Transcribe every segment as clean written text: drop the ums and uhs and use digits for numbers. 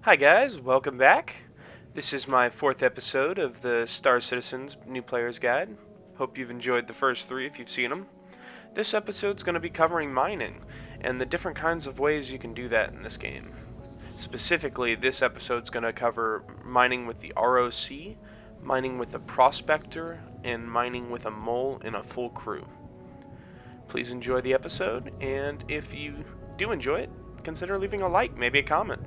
Hi guys, welcome back. This is my 4th episode of the Star Citizen's New Player's Guide. Hope you've enjoyed the first 3 if you've seen them. This episode's going to be covering mining, and the different kinds of ways you can do that in this game. Specifically, this episode's going to cover mining with the ROC, mining with the Prospector, and mining with a mole in a full crew. Please enjoy the episode, and if you do enjoy it, consider leaving a like, maybe a comment.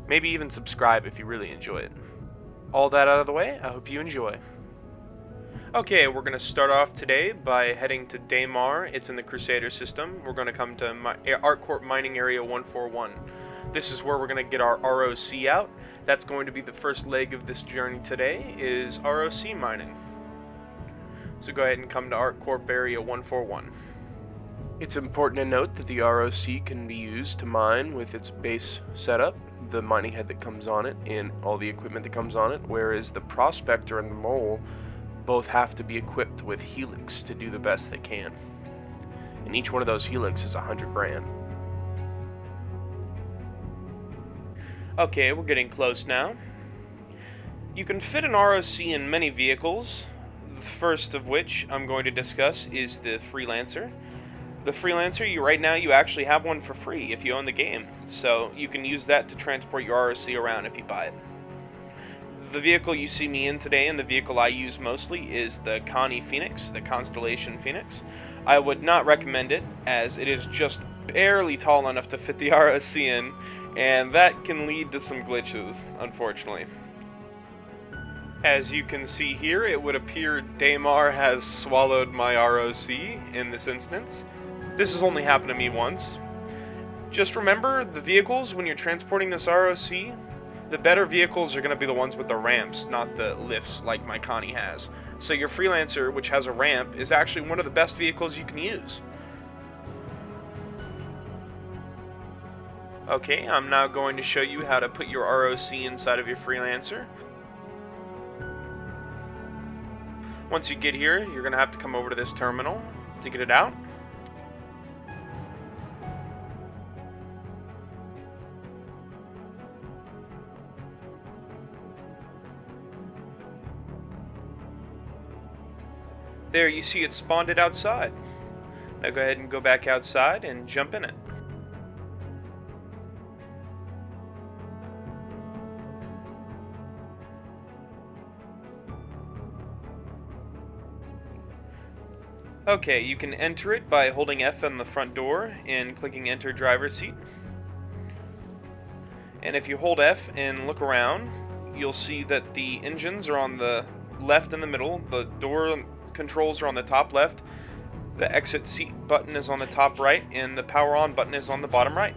Maybe even subscribe if you really enjoy it. All that out of the way, I hope you enjoy. Okay, we're going to start off today by heading to Daymar. It's in the Crusader system. We're going to come to ArcCorp Mining Area 141. This is where we're going to get our ROC out. That's going to be the first leg of this journey today, is ROC mining. So go ahead and come to ArcCorp Area 141. It's important to note that the ROC can be used to mine with its base setup, the mining head that comes on it, and all the equipment that comes on it, whereas the Prospector and the Mole both have to be equipped with Helix to do the best they can. And each one of those Helix is 100 grand. Okay, we're getting close now. You can fit an ROC in many vehicles, the first of which I'm going to discuss is the Freelancer. The Freelancer, right now you actually have one for free if you own the game, so you can use that to transport your ROC around if you buy it. The vehicle you see me in today, and the vehicle I use mostly, is the Phoenix, the Constellation Phoenix. I would not recommend it, as it is just barely tall enough to fit the ROC in, and that can lead to some glitches, unfortunately. As you can see here, it would appear Daymar has swallowed my ROC in this instance. This has only happened to me once. Just remember, the vehicles, when you're transporting this ROC, the better vehicles are going to be the ones with the ramps, not the lifts like my Connie has. So your Freelancer, which has a ramp, is actually one of the best vehicles you can use. Okay, I'm now going to show you how to put your ROC inside of your Freelancer. Once you get here, you're going to have to come over to this terminal to get it out. There, you see it spawned it outside. Now go ahead and go back outside and jump in it. Okay, you can enter it by holding F on the front door and clicking enter driver's seat. And if you hold F and look around, you'll see that the engines are on the left in the middle, the door controls are on the top left, the exit seat button is on the top right, and the power on button is on the bottom right.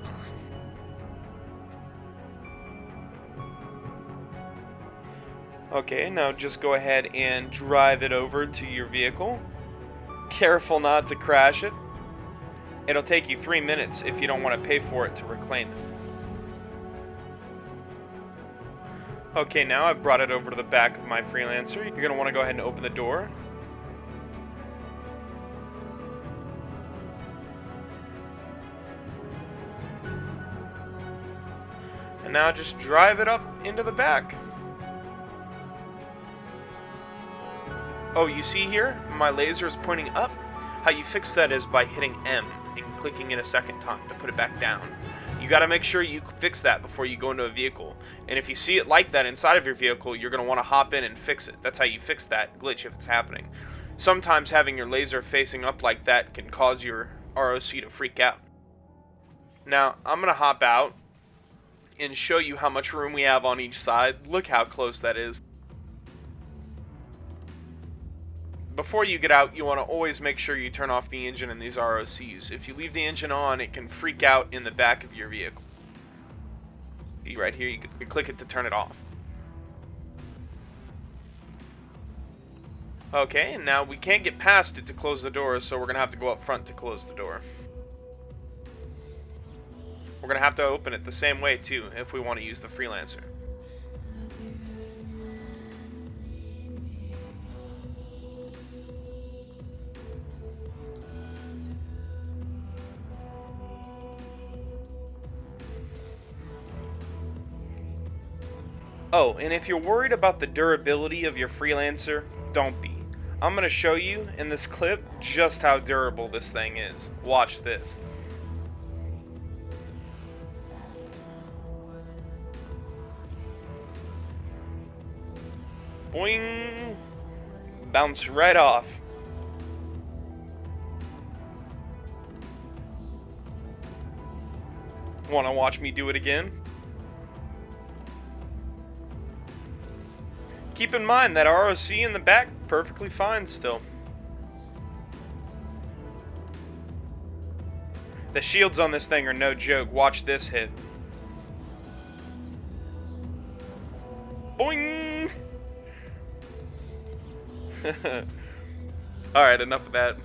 Okay, now just go ahead and drive it over to your vehicle. Careful not to crash it. It'll take you 3 minutes if you don't want to pay for it to reclaim it. Okay, now I've brought it over to the back of my Freelancer. You're going to want to go ahead and open the door. And now just drive it up into the back. Oh, you see here, my laser is pointing up. How you fix that is by hitting M and clicking it a second time to put it back down. You gotta make sure you fix that before you go into a vehicle. And if you see it like that inside of your vehicle, you're gonna wanna hop in and fix it. That's how you fix that glitch if it's happening. Sometimes having your laser facing up like that can cause your ROC to freak out. Now, I'm gonna hop out and show you how much room we have on each side. Look how close that is. Before you get out, you want to always make sure you turn off the engine in these ROCs. If you leave the engine on, it can freak out in the back of your vehicle. See right here, you can click it to turn it off. Okay, and now we can't get past it to close the door, so we're going to have to go up front to close the door. We're going to have to open it the same way too, if we want to use the Freelancer. Oh, and if you're worried about the durability of your Freelancer, don't be. I'm going to show you in this clip just how durable this thing is. Watch this. Boing! Bounce right off. Want to watch me do it again? Keep in mind that ROC in the back, perfectly fine still. The shields on this thing are no joke. Watch this hit. Boing! Alright, enough of that.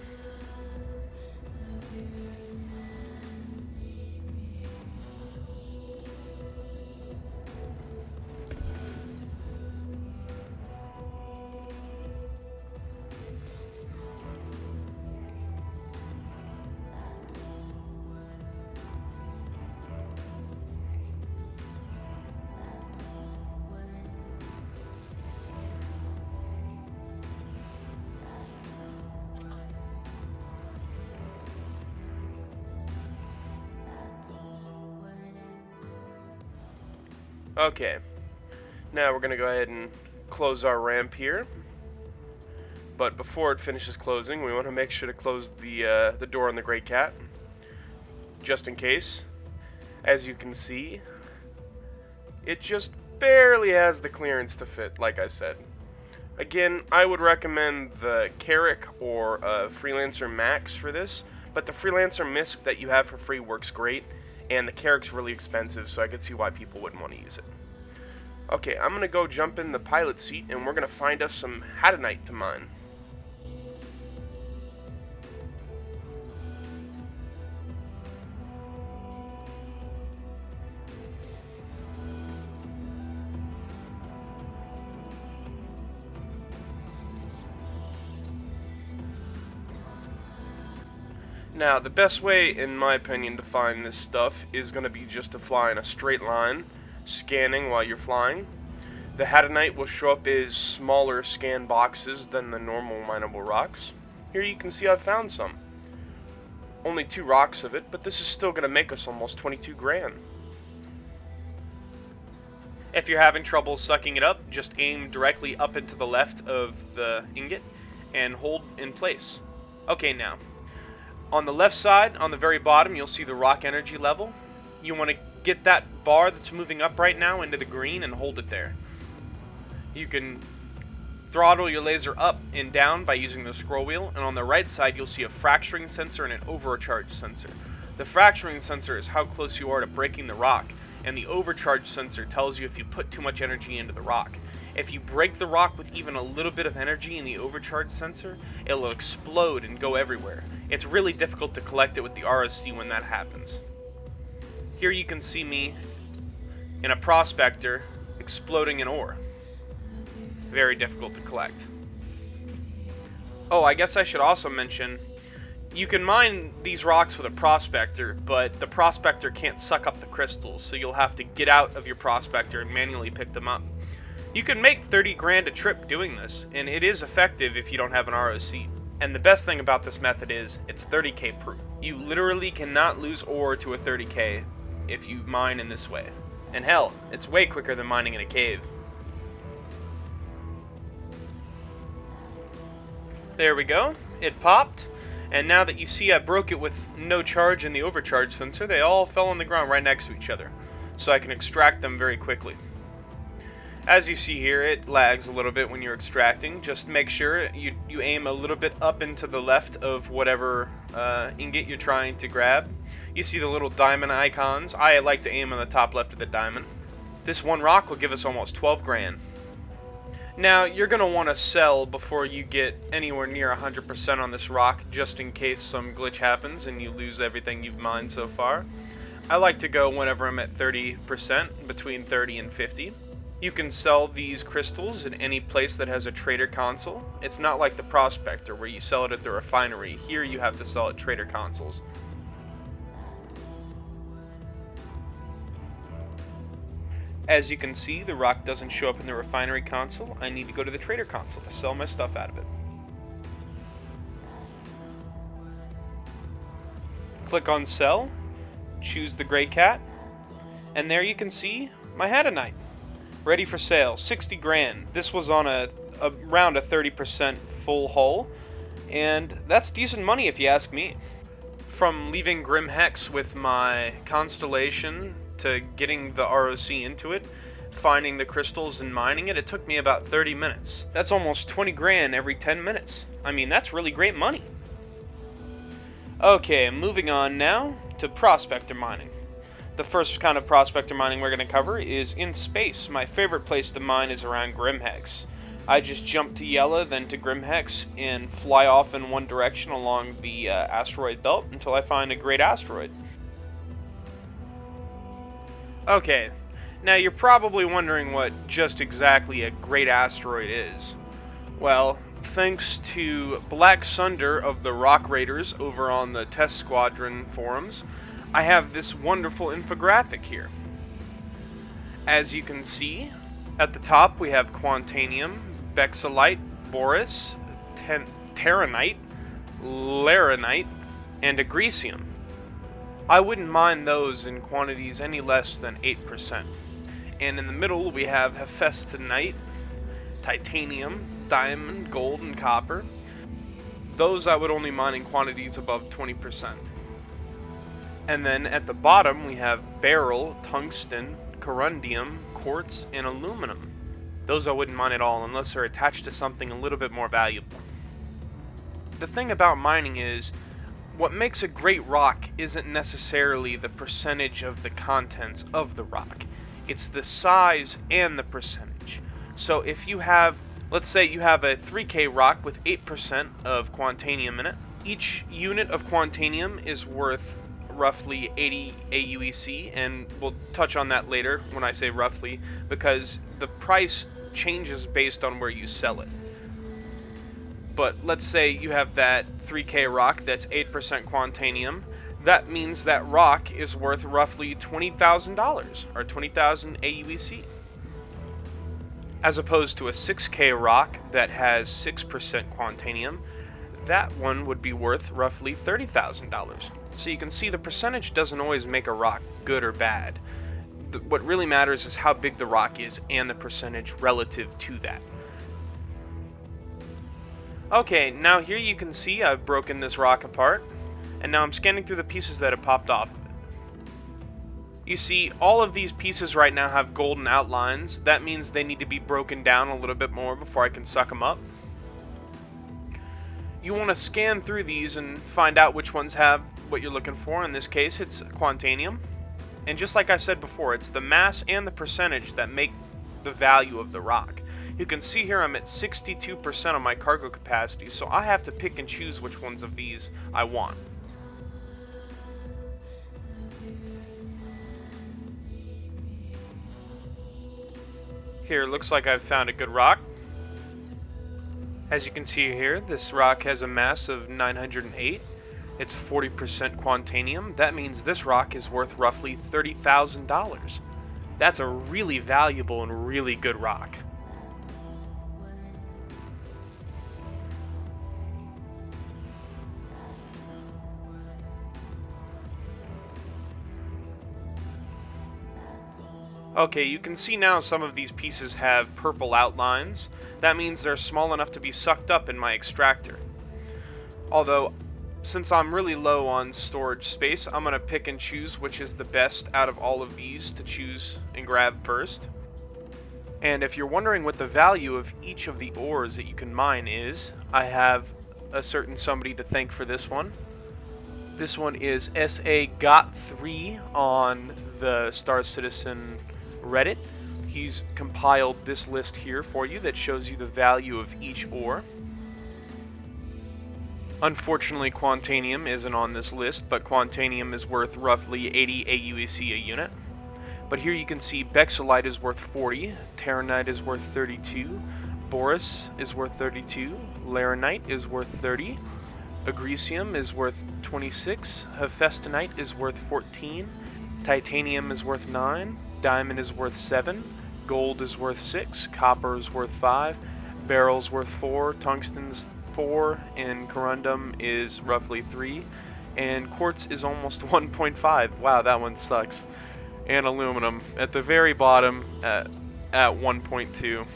Okay, now we're going to go ahead and close our ramp here, but before it finishes closing, we want to make sure to close the door on the Great Cat, just in case. As you can see, it just barely has the clearance to fit, like I said. Again, I would recommend the Carrick or Freelancer Max for this, but the Freelancer MISC that you have for free works great, and the Carrick's really expensive, so I could see why people wouldn't want to use it. Okay, I'm going to go jump in the pilot seat, and we're going to find us some Hadanite to mine. Now, the best way, in my opinion, to find this stuff is going to be just to fly in a straight line, scanning while you're flying. The Hadanite will show up as smaller scan boxes than the normal mineable rocks. Here you can see I've found some. Only 2 rocks of it, but this is still going to make us almost 22 grand. If you're having trouble sucking it up, just aim directly up and to the left of the ingot and hold in place. Okay, now. On the left side, on the very bottom, you'll see the rock energy level. You want to get that bar that's moving up right now into the green and hold it there. You can throttle your laser up and down by using the scroll wheel, and on the right side you'll see a fracturing sensor and an overcharge sensor. The fracturing sensor is how close you are to breaking the rock, and the overcharge sensor tells you if you put too much energy into the rock. If you break the rock with even a little bit of energy in the overcharge sensor, it'll explode and go everywhere. It's really difficult to collect it with the ROC when that happens. Here you can see me in a prospector exploding an ore. Very difficult to collect. Oh, I guess I should also mention, you can mine these rocks with a prospector, but the prospector can't suck up the crystals, so you'll have to get out of your prospector and manually pick them up. You can make 30 grand a trip doing this, and it is effective if you don't have an ROC. And the best thing about this method is, it's 30k proof. You literally cannot lose ore to a 30k if you mine in this way. And hell, it's way quicker than mining in a cave. There we go, it popped, and now that you see I broke it with no charge in the overcharge sensor, they all fell on the ground right next to each other, so I can extract them very quickly. As you see here, it lags a little bit when you're extracting. Just make sure you aim a little bit up and to the left of whatever ingot you're trying to grab. You see the little diamond icons. I like to aim on the top left of the diamond. This one rock will give us almost 12 grand. Now, you're going to want to sell before you get anywhere near 100% on this rock, just in case some glitch happens and you lose everything you've mined so far. I like to go whenever I'm at 30%, between 30 and 50. You can sell these crystals in any place that has a trader console. It's not like the Prospector where you sell it at the refinery. Here you have to sell at trader consoles. As you can see, the rock doesn't show up in the refinery console. I need to go to the trader console to sell my stuff out of it. Click on sell, choose the gray cat, and there you can see my Hadanite. Ready for sale, 60 grand. This was on around a 30% full hull, and that's decent money if you ask me. From leaving Grim Hex with my Constellation to getting the ROC into it, finding the crystals and mining it, it took me about 30 minutes. That's almost 20 grand every 10 minutes. I mean, that's really great money. Okay, moving on now to Prospector Mining. The first kind of Prospector Mining we're going to cover is in space. My favorite place to mine is around Grim Hex. I just jump to Yella, then to Grim Hex, and fly off in one direction along the asteroid belt until I find a great asteroid. Okay, now you're probably wondering what just exactly a great asteroid is. Well, thanks to Black Sunder of the Rock Raiders over on the Test Squadron forums, I have this wonderful infographic here. As you can see, at the top we have Quantanium, Bexolite, Boris, Terranite, Laranite, and Agresium. I wouldn't mind those in quantities any less than 8%. And in the middle we have Hephaestonite, Titanium, Diamond, Gold, and Copper. Those I would only mine in quantities above 20%. And then at the bottom we have Beryl, Tungsten, Corundium, Quartz, and Aluminum. Those I wouldn't mine at all unless they're attached to something a little bit more valuable. The thing about mining is, what makes a great rock isn't necessarily the percentage of the contents of the rock. It's the size and the percentage. So if you have, let's say you have a 3K rock with 8% of Quantanium in it, each unit of Quantanium is worth roughly 80 AUEC, and we'll touch on that later when I say roughly, because the price changes based on where you sell it. But let's say you have that 3K rock that's 8% Quantanium. That means that rock is worth roughly $20,000 or 20,000 AUEC. As opposed to a 6K rock that has 6% Quantanium, that one would be worth roughly $30,000. So you can see the percentage doesn't always make a rock good or bad. What really matters is how big the rock is and the percentage relative to that. Okay, now here you can see I've broken this rock apart, and now I'm scanning through the pieces that have popped off of it. You see, all of these pieces right now have golden outlines. That means they need to be broken down a little bit more before I can suck them up. You want to scan through these and find out which ones have what you're looking for. In this case, it's Quantanium. And just like I said before, it's the mass and the percentage that make the value of the rock. You can see here I'm at 62% of my cargo capacity, so I have to pick and choose which ones of these I want. Here, looks like I've found a good rock. As you can see here, this rock has a mass of 908. It's 40% Quantanium. That means this rock is worth roughly $30,000. That's a really valuable and really good rock. Okay, you can see now some of these pieces have purple outlines. That means they're small enough to be sucked up in my extractor. Although, since I'm really low on storage space, I'm going to pick and choose which is the best out of all of these to choose and grab first. And if you're wondering what the value of each of the ores that you can mine is, I have a certain somebody to thank for this one. This one is SA Got3 on the Star Citizen Reddit. He's compiled this list here for you that shows you the value of each ore. Unfortunately, Quantanium isn't on this list, but Quantanium is worth roughly 80 AUEC a unit. But here you can see Bexolite is worth 40, Terranite is worth 32, Boris is worth 32, Laranite is worth 30, Agresium is worth 26, Hephaestonite is worth 14, Titanium is worth 9, diamond is worth 7, gold is worth 6, copper is worth 5, beryls worth 4, tungsten's 4, and corundum is roughly 3, and quartz is almost 1.5. Wow, that one sucks. And aluminum at the very bottom at 1.2.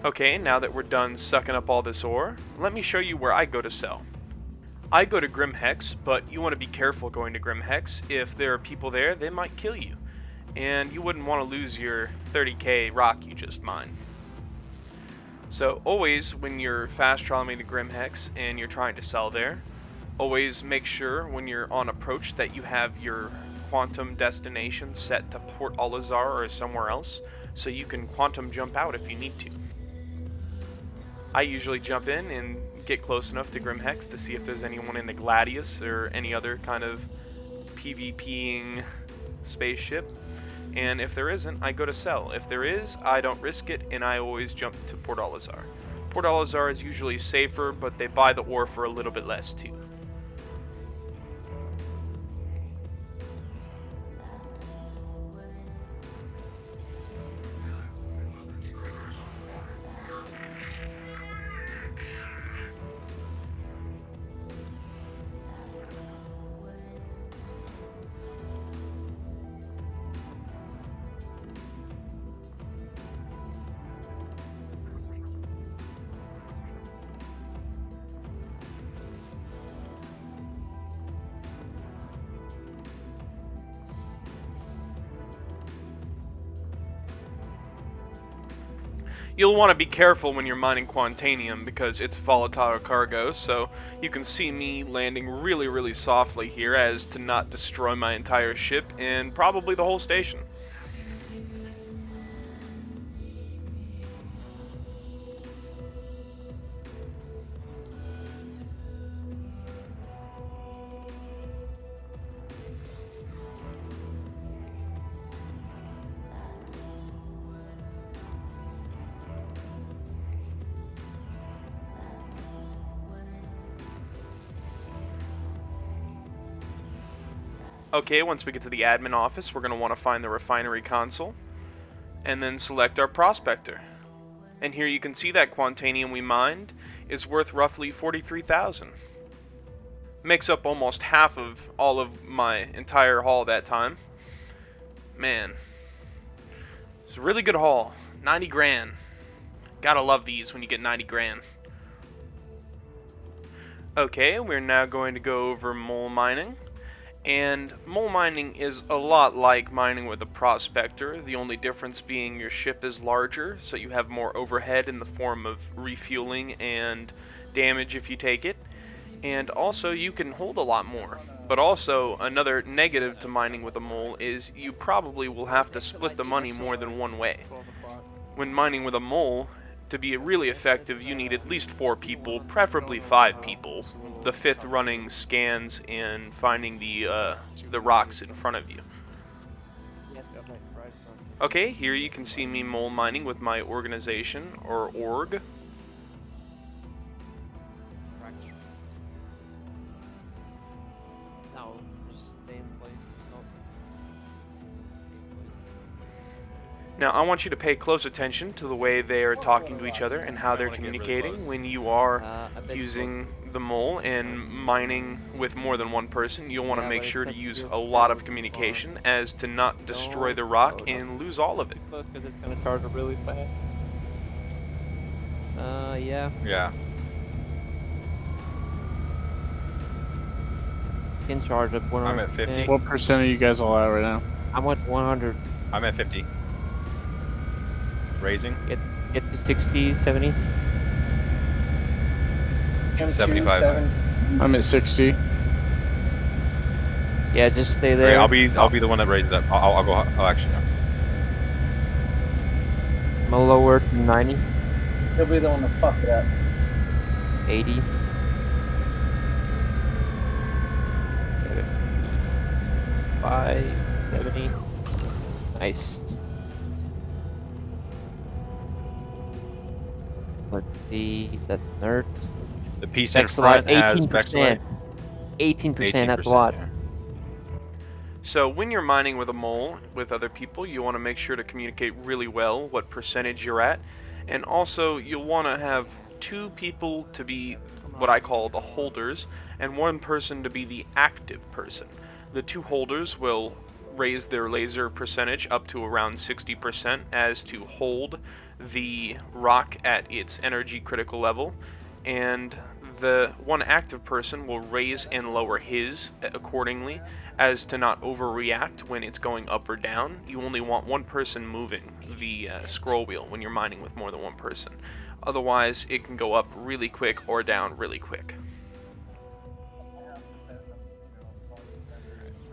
Okay, now that we're done sucking up all this ore, let me show you where I go to sell. I go to Grimhex, but you want to be careful going to Grimhex. If there are people there, they might kill you. And you wouldn't want to lose your 30k rock you just mined. So always, when you're fast traveling to Grimhex and you're trying to sell there, always make sure when you're on approach that you have your quantum destination set to Port Alazar or somewhere else, so you can quantum jump out if you need to. I usually jump in and get close enough to Grimhex to see if there's anyone in the Gladius or any other kind of PvPing spaceship. And if there isn't, I go to sell. If there is, I don't risk it, and I always jump to Port Alazar. Port Alazar is usually safer, but they buy the ore for a little bit less too. You'll want to be careful when you're mining Quantanium because it's volatile cargo, so you can see me landing really softly here as to not destroy my entire ship and probably the whole station. Okay, once we get to the admin office, we're going to want to find the refinery console, and then select our prospector. And here you can see that Quantanium we mined is worth roughly 43,000. Makes up almost half of all of my entire haul that time. Man, it's a really good haul. 90 grand. Gotta love these when you get 90 grand. Okay, we're now going to go over mole mining. And mole mining is a lot like mining with a prospector, the only difference being your ship is larger, so you have more overhead in the form of refueling and damage if you take it. And also you can hold a lot more. But also another negative to mining with a mole is you probably will have to split the money more than one way. When mining with a mole, to be really effective, you need at least 4 people, preferably 5 people. The 5th running scans and finding the rocks in front of you. Okay, here you can see me mole mining with my organization, or org. Now, I want you to pay close attention to the way they are talking to each other and how they're communicating when you are using the mole and mining with more than one person. You'll want to make sure to use a lot of communication as to not destroy the rock and lose all of it. Because it's going to charge up really fast. Yeah. Yeah. Can charge up 100. I'm at 50. What percent are you guys all at right now? I'm at 100. I'm at 50. Raising. Get to 60, 70. 75. I'm at 60. Yeah, just stay there. Okay, I'll be the one that raises up. I'll go. Oh, actually, no. I'm a lower to 90. He'll be the one to fuck it up. 80. 75, 70. Nice. Let's see. That's nerd. The piece in Vexilite, front has 18%. Vexilite. 18%, that's a lot. Yeah. So when you're mining with a mole with other people, you want to make sure to communicate really well what percentage you're at, and also you'll want to have 2 people to be what I call the holders, and 1 person to be the active person. The 2 holders will raise their laser percentage up to around 60% as to hold the rock at its energy critical level, and the 1 active person will raise and lower his accordingly as to not overreact when it's going up or down. You only want 1 person moving the scroll wheel when you're mining with more than 1 person. Otherwise, it can go up really quick or down really quick.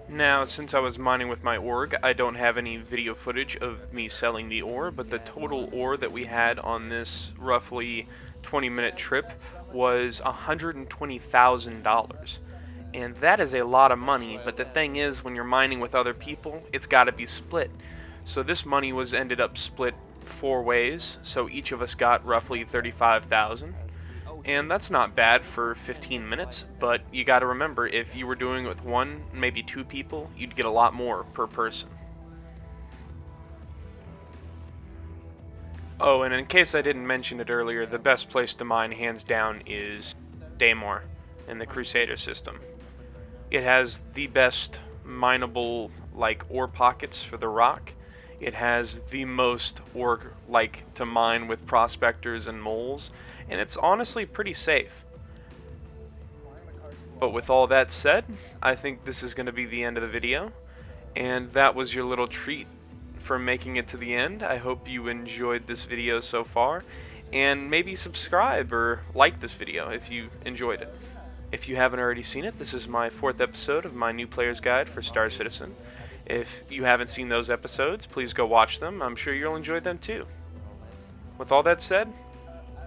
Now, since I was mining with my org, I don't have any video footage of me selling the ore, but the total ore that we had on this roughly 20-minute trip was $120,000. And that is a lot of money, but the thing is, when you're mining with other people, it's got to be split. So this money was ended up split 4 ways, so each of us got roughly $35,000. And that's not bad for 15 minutes, but you gotta remember, if you were doing it with 1, maybe 2 people, you'd get a lot more per person. Oh, and in case I didn't mention it earlier, the best place to mine hands down is Daymar in the Crusader system. It has the best mineable ore pockets for the rock. It has the most ore to mine with prospectors and moles, and it's honestly pretty safe. But with all that said, I think this is going to be the end of the video, and that was your little treat for making it to the end. I hope you enjoyed this video so far, and maybe subscribe or like this video if you enjoyed it. If you haven't already seen it, this is my 4th episode of my New Player's Guide for Star Citizen. If you haven't seen those episodes, please go watch them. I'm sure you'll enjoy them too. With all that said,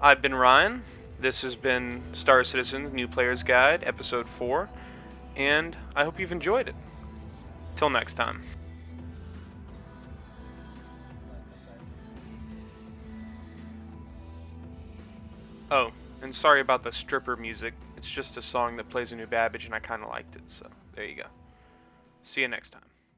I've been Ryan. This has been Star Citizen's New Player's Guide, Episode 4, and I hope you've enjoyed it. Till next time. Oh, and sorry about the stripper music. It's just a song that plays in New Babbage, and I kind of liked it, so there you go. See you next time.